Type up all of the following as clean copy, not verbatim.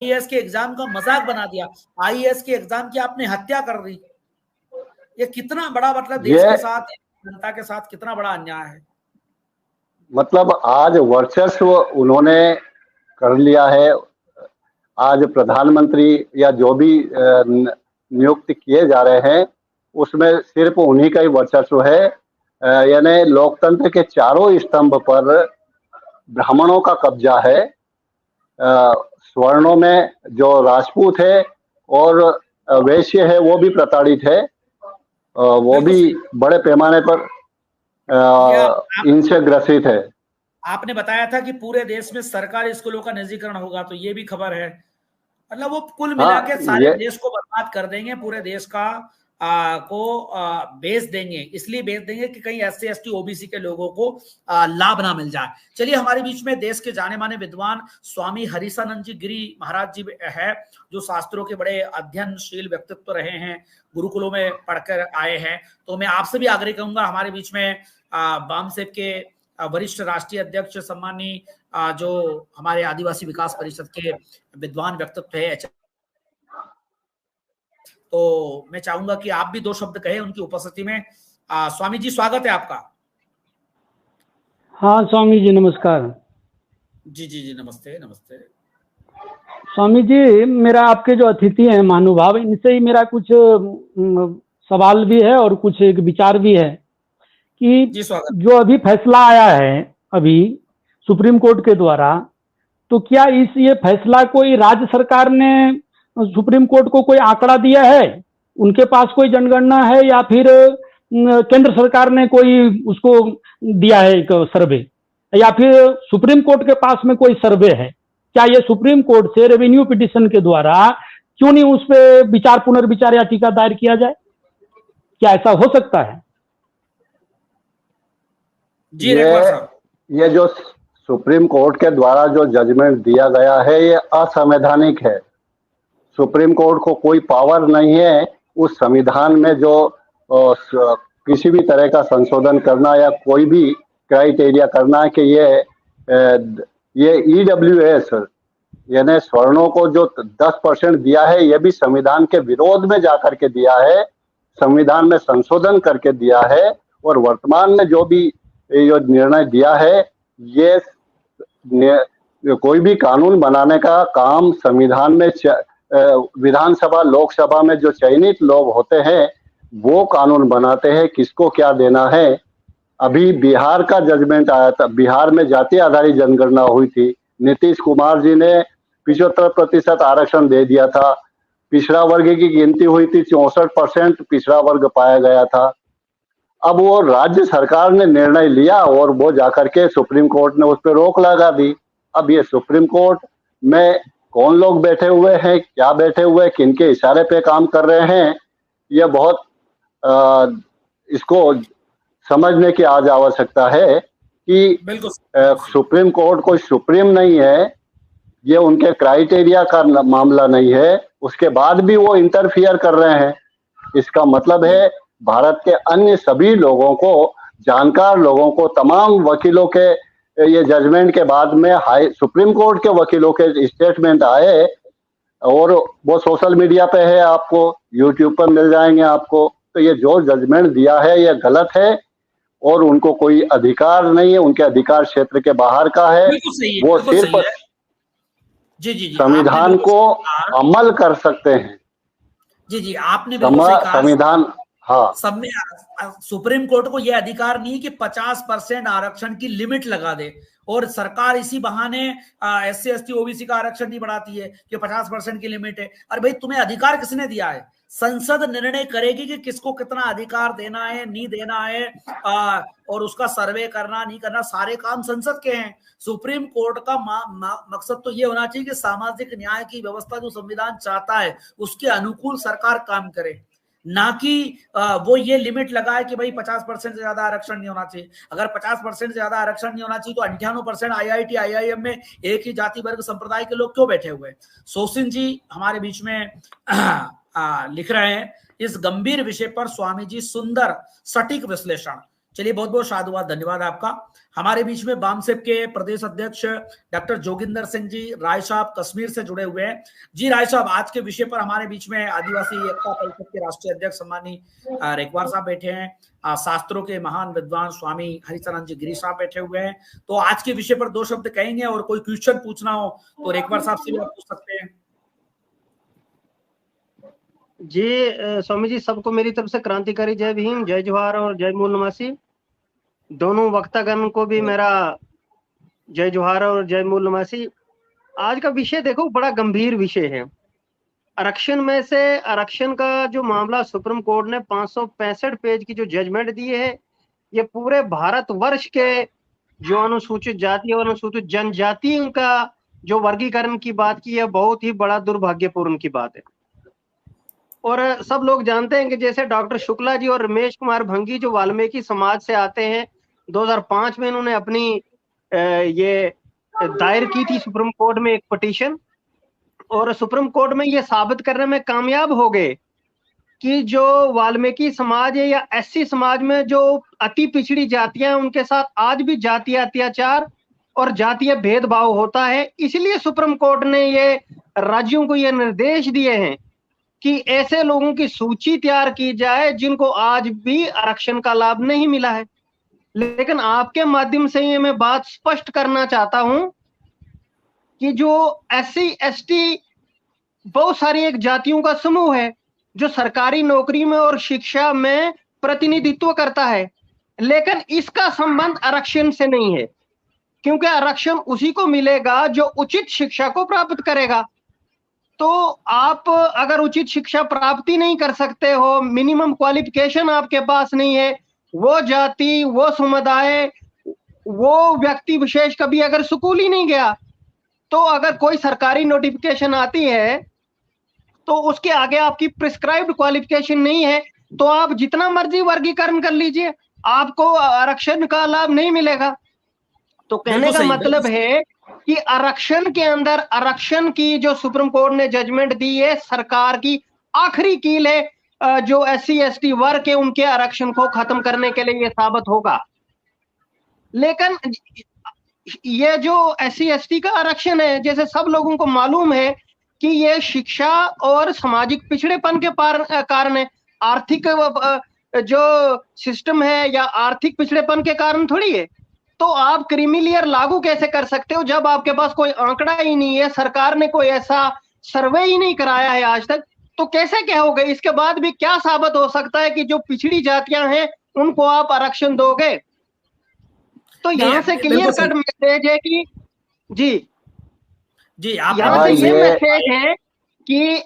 IAS के exam का मजाक बना दिया, आईएएस के एग्जाम की आपने हत्या कर दी। ये कितना बड़ा मतलब देश के साथ, जनता के साथ कितना बड़ा अन्याय है। मतलब आज वर्चस्व उन्होंने कर लिया है। आज प्रधानमंत्री या जो भी नियुक्त किए जा रहे हैं उसमें सिर्फ उन्हीं का ही वर्चस्व है। यानी लोकतंत्र के चारों स्तंभ पर ब्राह्मणों का कब्जा है। स्वर्णों में जो राजपूत है और वैश्य है वो भी प्रताड़ित है, वो भी बड़े पैमाने पर इनसे ग्रसित है। आपने बताया था कि पूरे देश में सरकारी स्कूलों का निजीकरण होगा, तो ये भी खबर है। मतलब वो कुल मिला के सारे देश को बर्बाद कर देंगे, पूरे देश का बेच देंगे। इसलिए बेच देंगे कि कहीं SC ST OBC के लोगों को लाभ ना मिल जाए। चलिए, हमारे बीच में देश के जाने माने विद्वान स्वामी हरिसानंद जी गिरी महाराज जी है, जो शास्त्रों के बड़े अध्ययनशील व्यक्तित्व रहे हैं, गुरुकुलों में पढ़कर आए हैं। तो मैं आपसे भी आग्रह करूंगा, हमारे बीच में बामसेब के वरिष्ठ राष्ट्रीय अध्यक्ष सम्मानी जो हमारे आदिवासी विकास परिषद के विद्वान व्यक्तित्व है, तो मैं चाहूंगा कि आप भी दो शब्द कहें उनकी उपस्थिति में। स्वामी जी, स्वागत है आपका। हाँ स्वामी जी, नमस्कार। जी जी जी, नमस्ते नमस्ते। स्वामी जी, मेरा आपके जो अतिथि हैं महानुभाव, इनसे ही मेरा कुछ सवाल भी है और कुछ एक विचार भी है कि जो अभी फैसला आया है अभी सुप्रीम कोर्ट के द्वारा, तो क्या ये फैसला कोई राज्य सरकार ने सुप्रीम कोर्ट को कोई आंकड़ा दिया है, उनके पास कोई जनगणना है, या फिर केंद्र सरकार ने कोई उसको दिया है एक सर्वे, या फिर सुप्रीम कोर्ट के पास में कोई सर्वे है? क्या ये सुप्रीम कोर्ट से रेवेन्यू पिटीशन के द्वारा क्यों नहीं उस पर पुनर्विचार याचिका दायर किया जाए? क्या ऐसा हो सकता है? जी, ये जो सुप्रीम कोर्ट के द्वारा जो जजमेंट दिया गया है ये असंवैधानिक है। सुप्रीम कोर्ट को कोई पावर नहीं है उस संविधान में जो किसी भी तरह का संशोधन करना या कोई भी क्राइटेरिया करना है कि ये EWS यानी स्वर्णों को जो 10% दिया है, ये भी संविधान के विरोध में जाकर के दिया है, संविधान में संशोधन करके दिया है। और वर्तमान में जो भी ये निर्णय दिया है, ये कोई भी कानून बनाने का काम संविधान में विधानसभा लोकसभा में जो चयनित लोग होते हैं वो कानून बनाते हैं, किसको क्या देना है। अभी बिहार का जजमेंट आया था, बिहार में जाति आधारित जनगणना हुई थी, नीतीश कुमार जी ने 75% आरक्षण दे दिया था। पिछड़ा वर्ग की गिनती हुई थी, 64% पिछड़ा वर्ग पाया गया था। अब वो राज्य सरकार ने निर्णय लिया और वो जाकर के सुप्रीम कोर्ट ने उस पर रोक लगा दी। अब ये सुप्रीम कोर्ट में कौन लोग बैठे हुए हैं, क्या बैठे हुए, किनके इशारे पे काम कर रहे हैं, ये बहुत इसको समझने की आज आवश्यकता है कि सुप्रीम कोर्ट कोई सुप्रीम नहीं है, ये उनके क्राइटेरिया का मामला नहीं है, उसके बाद भी वो इंटरफियर कर रहे हैं। इसका मतलब है भारत के अन्य सभी लोगों को, जानकार लोगों को, तमाम वकीलों के ये जजमेंट के बाद में सुप्रीम कोर्ट के वकीलों के स्टेटमेंट आए और वो सोशल मीडिया पे है, आपको यूट्यूब पर मिल जाएंगे आपको। तो ये जो जजमेंट दिया है ये गलत है और उनको कोई अधिकार नहीं है, उनके अधिकार क्षेत्र के बाहर का है। वो सिर्फ संविधान को अमल कर सकते हैं। जी जी, आपने संविधान, हाँ, सुप्रीम कोर्ट को यह अधिकार नहीं कि 50% आरक्षण की लिमिट लगा दे, और सरकार इसी बहाने SC ST OBC का आरक्षण नहीं बढ़ाती है कि 50% की लिमिट है। अरे भाई, तुम्हें अधिकार किसने दिया है? संसद निर्णय करेगी कि किसको कितना अधिकार देना है, नहीं देना है, और उसका सर्वे करना नहीं करना, सारे काम संसद के हैं। सुप्रीम कोर्ट का मकसद तो ये होना चाहिए कि सामाजिक न्याय की व्यवस्था जो संविधान चाहता है उसके अनुकूल सरकार काम करे, ना कि वो ये लिमिट लगाए कि भाई 50% से ज्यादा आरक्षण नहीं होना चाहिए। अगर 50% से ज्यादा आरक्षण नहीं होना चाहिए तो 98% IIT IIM में एक ही जाति वर्ग संप्रदाय के लोग क्यों बैठे हुए? सोसिन जी हमारे बीच में लिख रहे हैं, इस गंभीर विषय पर स्वामी जी सुंदर सटीक विश्लेषण, चलिए, बहुत बहुत साधुवाद, धन्यवाद आपका। हमारे बीच में बामसेप के प्रदेश अध्यक्ष डॉक्टर जोगिंदर सिंह जी राय साहब कश्मीर से जुड़े हुए हैं। जी राय साहब, आज के विषय पर हमारे बीच में आदिवासी एकता परिषद के राष्ट्रीय अध्यक्ष सम्मानी रेकवार साहब बैठे हैं, शास्त्रों के महान विद्वान स्वामी हरिचरण जी गिरी साहब बैठे हुए हैं। तो आज के विषय पर 2 शब्द कहेंगे, और कोई क्वेश्चन पूछना हो तो रेकवार साहब से भी आप पूछ सकते हैं। जी स्वामी जी, सबको मेरी तरफ से क्रांतिकारी जय भीम, जय जोहार और जय मूल निवासी। दोनों वक्तागण को भी मेरा जय जोहार और जय मूल निवासी। आज का विषय देखो, बड़ा गंभीर विषय है। आरक्षण में से आरक्षण का जो मामला सुप्रीम कोर्ट ने 565 पेज की जो जजमेंट दी है, ये पूरे भारतवर्ष के जो अनुसूचित जाति और अनुसूचित जनजातियों का जो वर्गीकरण की बात की है, बहुत ही बड़ा दुर्भाग्यपूर्ण की बात है। और सब लोग जानते हैं कि जैसे डॉक्टर शुक्ला जी और रमेश कुमार भंगी जो वाल्मीकि समाज से आते हैं, 2005 में इन्होंने अपनी ये दायर की थी सुप्रीम कोर्ट में एक पिटीशन, और सुप्रीम कोर्ट में ये साबित करने में कामयाब हो गए कि जो वाल्मीकि समाज है या एससी समाज में जो अति पिछड़ी जातियां हैं, उनके साथ आज भी जातीय अत्याचार और जातीय भेदभाव होता है। इसलिए सुप्रीम कोर्ट ने ये राज्यों को ये निर्देश दिए हैं कि ऐसे लोगों की सूची तैयार की जाए जिनको आज भी आरक्षण का लाभ नहीं मिला है। लेकिन आपके माध्यम से ये मैं बात स्पष्ट करना चाहता हूं कि जो एससी एसटी बहुत सारी एक जातियों का समूह है जो सरकारी नौकरी में और शिक्षा में प्रतिनिधित्व करता है, लेकिन इसका संबंध आरक्षण से नहीं है, क्योंकि आरक्षण उसी को मिलेगा जो उचित शिक्षा को प्राप्त करेगा। तो आप अगर उचित शिक्षा प्राप्ति नहीं कर सकते हो, मिनिमम क्वालिफिकेशन आपके पास नहीं है, वो जाति, वो समुदाय, वो व्यक्ति विशेष कभी अगर स्कूल ही नहीं गया, तो अगर कोई सरकारी नोटिफिकेशन आती है तो उसके आगे आपकी प्रिस्क्राइब्ड क्वालिफिकेशन नहीं है, तो आप जितना मर्जी वर्गीकरण कर लीजिए, आपको आरक्षण का लाभ नहीं मिलेगा। तो कहने का मतलब है कि आरक्षण के अंदर, आरक्षण की जो सुप्रीम कोर्ट ने जजमेंट दी है, सरकार की आखिरी कील है, जो एससी एसटी वर्ग है उनके आरक्षण को खत्म करने के लिए ये साबित होगा। लेकिन ये जो एससी एसटी का आरक्षण है, जैसे सब लोगों को मालूम है कि ये शिक्षा और सामाजिक पिछड़ेपन के कारण है, आर्थिक जो सिस्टम है या आर्थिक पिछड़ेपन के कारण थोड़ी है। तो आप क्रीमी लेयर लागू कैसे कर सकते हो जब आपके पास कोई आंकड़ा ही नहीं है, सरकार ने कोई ऐसा सर्वे ही नहीं कराया है आज तक, तो कैसे कहोगे? इसके बाद भी क्या साबित हो सकता है कि जो पिछड़ी जातियां हैं उनको आप आरक्षण दोगे? तो यहाँ से क्लियर कट मैसेज है कि जी आप यहाँ से ये मैसेज है कि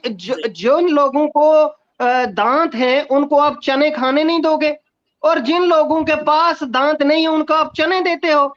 जिन लोगों को दांत है उनको आप चने खाने नहीं दोगे, और जिन लोगों के पास दांत नहीं है उनको आप चने देते हो।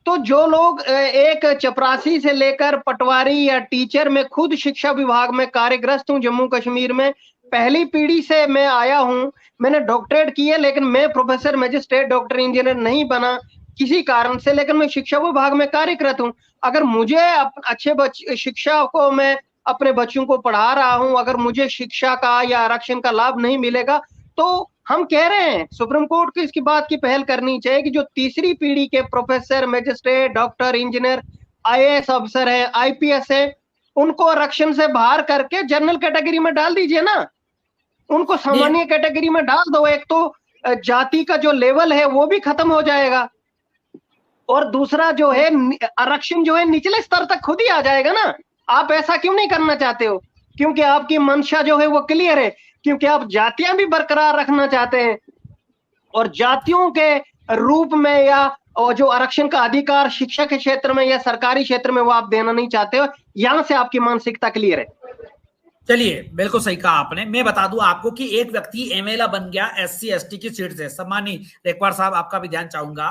तो जो लोग एक चपरासी से लेकर पटवारी या टीचर, में खुद शिक्षा विभाग में कार्यग्रस्त हूँ जम्मू कश्मीर में, पहली पीढ़ी से मैं आया हूँ, मैंने डॉक्टरेट की है, लेकिन मैं प्रोफेसर मजिस्ट्रेट डॉक्टर इंजीनियर नहीं बना किसी कारण से, लेकिन मैं शिक्षा विभाग में कार्यरत हूँ। अगर मुझे अच्छे शिक्षा को मैं अपने बच्चों को पढ़ा रहा हूँ, अगर मुझे शिक्षा का या आरक्षण का लाभ नहीं मिलेगा, तो हम कह रहे हैं सुप्रीम कोर्ट को इसकी बात की पहल करनी चाहिए कि जो तीसरी पीढ़ी के professor, magistrate, doctor, engineer, IAS अफसर है, आईपीएस है, उनको आरक्षण से बाहर करके जनरल कैटेगरी में डाल दीजिए ना, उनको सामान्य कैटेगरी में डाल दो। एक तो जाति का जो लेवल है वो भी खत्म हो जाएगा, और दूसरा जो है आरक्षण जो है निचले स्तर तक खुद ही आ जाएगा ना। आप ऐसा क्यों नहीं करना चाहते हो? क्योंकि आपकी मंशा जो है वो क्लियर है, क्योंकि आप जातियां भी बरकरार रखना चाहते हैं, और जातियों के रूप में या और जो आरक्षण का अधिकार शिक्षा के क्षेत्र में या सरकारी क्षेत्र में वो आप देना नहीं चाहते हो। यहां से आपकी मानसिकता क्लियर है। चलिए, बिल्कुल सही कहा आपने। मैं बता दूं आपको कि एक व्यक्ति एमएलए बन गया एससी एसटी की सीट से, सम्मानी रेकवार साहब आपका भी ध्यान चाहूंगा,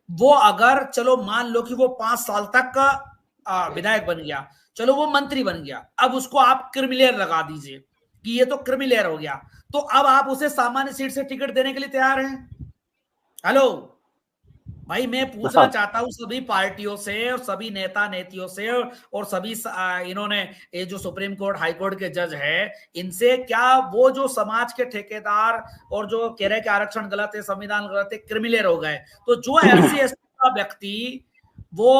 वो अगर चलो मान लो कि वो 5 साल तक का विधायक बन गया, चलो वो मंत्री बन गया, अब उसको आप क्रिमिलेयर लगा दीजिए कि ये तो क्रिमिलेयर हो गया, तो अब आप उसे सामान्य सीट से टिकट देने के लिए तैयार हैं? हेलो, भाई मैं पूछना चाहता हूँ सभी पार्टियों से और सभी नेता नेतियों से और सभी इन्होंने ये जो सुप्रीम कोर्ट हाई कोर्ट के जज है इनसे, क्या वो जो समाज के ठेकेदार और जो कह रहे कि आरक्षण गलत है, संविधान गलत है, क्रिमिनल हो गए, तो जो SC ST का व्यक्ति वो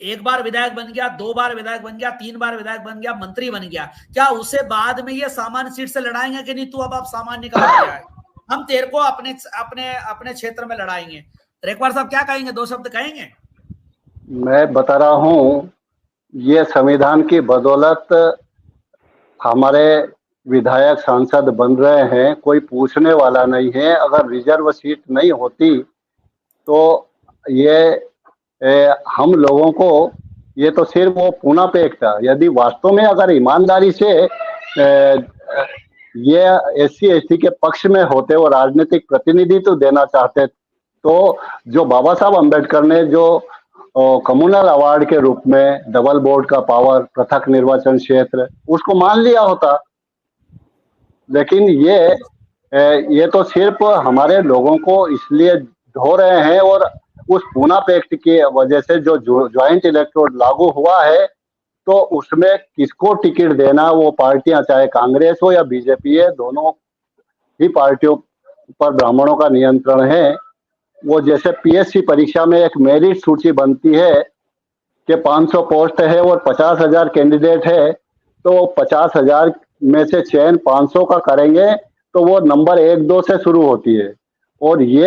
एक बार विधायक बन गया, 2 बार विधायक बन गया, 3 बार विधायक बन गया, मंत्री बन गया, क्या उसे बाद में ये सामान्य सीट से लड़ाएंगे कि नहीं तू अब आप सामान्य निकाल दिया है, हम तेरे को अपने अपने अपने क्षेत्र में लड़ाएंगे? रेखवार साहब क्या कहेंगे, 2 शब्द कहेंगे? मैं बता रहा हूं, ये संविधान की बदौलत हमारे विधायक सांसद बन रहे हैं, कोई पूछने वाला नहीं है। अगर रिजर्व सीट नहीं होती तो ये हम लोगों को, ये तो सिर्फ वो पूना पेक था। यदि वास्तव में अगर ईमानदारी से ये SC ST के पक्ष में होते और राजनीतिक प्रतिनिधित्व देना चाहते तो जो बाबा साहब अम्बेडकर ने जो कम्युनल अवार्ड के रूप में डबल बोर्ड का पावर, पृथक निर्वाचन क्षेत्र, उसको मान लिया होता। लेकिन ये तो सिर्फ हमारे लोगों को इसलिए ढो रहे हैं, और उस पूना पैक्ट की वजह से जो ज्वाइंट इलेक्टोरल लागू हुआ है तो उसमें किसको टिकट देना, वो पार्टियां चाहे कांग्रेस हो या बीजेपी है, दोनों ही पार्टियों पर ब्राह्मणों का नियंत्रण है। वो जैसे PSC परीक्षा में एक मेरिट सूची बनती है कि 500 पोस्ट है और 50,000 कैंडिडेट है, तो 50,000 में से चयन 500 का करेंगे तो वो नंबर 1-2 से शुरू होती है। और ये